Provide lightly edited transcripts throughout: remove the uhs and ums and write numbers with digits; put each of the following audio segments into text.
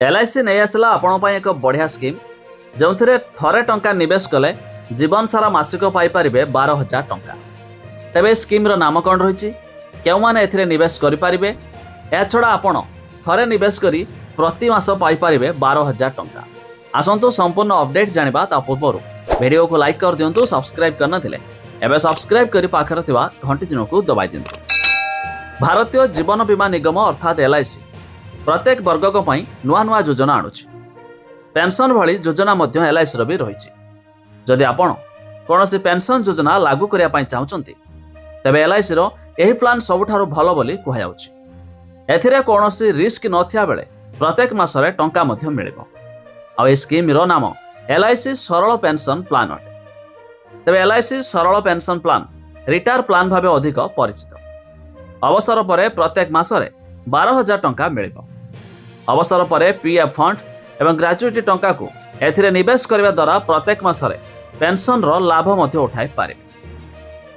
LIC नहीं आसला आपण एक बढ़िया स्कीम जो थरे टंका निवेश कले जीवन सारा मासिक पाइपर 12,000 टंका। तेबे स्कीम रो नाम कौन रही क्यों मैंने एथिरे निवेश करें या छड़ा आपण थरे निवेश करी प्रति मास पाइपर 12,000 टंका। आसतु संपूर्ण अपडेट जानिबा ता पूर्व वीडियो को लाइक कर दिंतु, सब्सक्राइब करना एबे सब्सक्राइब करी पाखर थिबा घंटी चिन्ह को दबाई दिंतु। भारतीय जीवन बीमा निगम अर्थात एलआईसी प्रत्येक वर्ग नुआ नुआ योजना आणुछि। पेंशन भली योजना मध्य एलआईसी भी रही। जदि आपण कौन पेंशन योजना लागू करने चाहते तेबे एलआईसी यही प्लान सबुठारु भल बोली कहुछि। एथिरे कौनसी रिस्क नथिया बेले प्रत्येक मासरे टंका मध्य मिलिबो। आ ए स्कीम रो नाम एलआईसी सरल पेंशन प्लान अटे। तेबे एलआईसी सरल पेंशन प्लान रिटायर प्लान भावे अधिक परिचित। अवसर पर प्रत्येक मासरे 12,000 टंका मिलिबो। अवसर पर पीएफ फंड एवं ग्रेजुएटी टंका को एथिरे निवेश करने द्वारा प्रत्येक मासरे पेंशन रो लाभ मध्य उठाई पारे।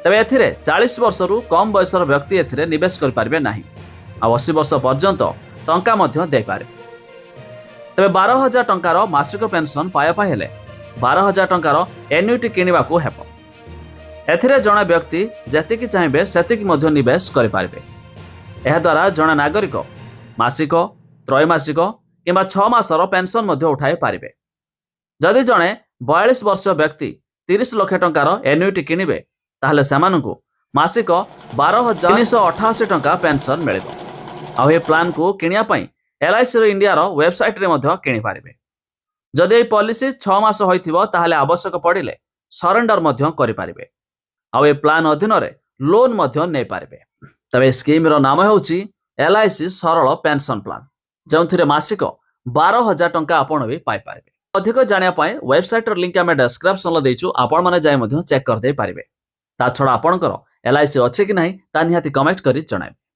तेबे एथिरे 40 वर्षरु कम बयसर व्यक्ति एथिरे निवेश करि पारबे नाही। आ 80 वर्ष पर्यंत टंका मध्य दे पारे। तेबे 12,000 टंकार मासिक पेंशन पाया पाई हेले 12,000 टंकार एन्युटी किनिबा को हेबो। एथिरे जणे व्यक्ति जेतिकी चाहिबे सेतिकी मध्य निवेश करि पारबे। एहा द्वारा जणे नागरिक मासिक, त्रैमासिक किंबा 6 मासर पेंशन मध्य उठाई पारिबे। जदि जणे 42 वर्ष व्यक्ति 30 लाख टंकार एन्युटी किनिबे ताहले सेमानकु मासिक 12,388 टंका पेंशन मिलिबो। आ ए प्लान को किनिया पई एलआईसी इंडिया रो वेबसाइट रे मध्य किनि पारिबे। जदि ए पॉलिसी 6 मास होइथिबो ताहले आवश्यक पड़िले सरेंडर मध्य करि पारिबे। आ ए प्लान अधीन रे लोन मध्य नै पारिबे। तबे स्कीम रो नाम होउची एलआईसी सरल पेंशन प्लान, जो मासिक 12,000 टंका आपण भी पाई पारे। अधिक जानिया पाए वेबसाइट लिंक आम डिस्क्रिप्शन देचु, आपण माने जाय मध्य चेक कर दे पारिबे। ता छडा आपणकर एलआईसी अछि कि नाही ता निहाती कमेंट करी जणाइबे।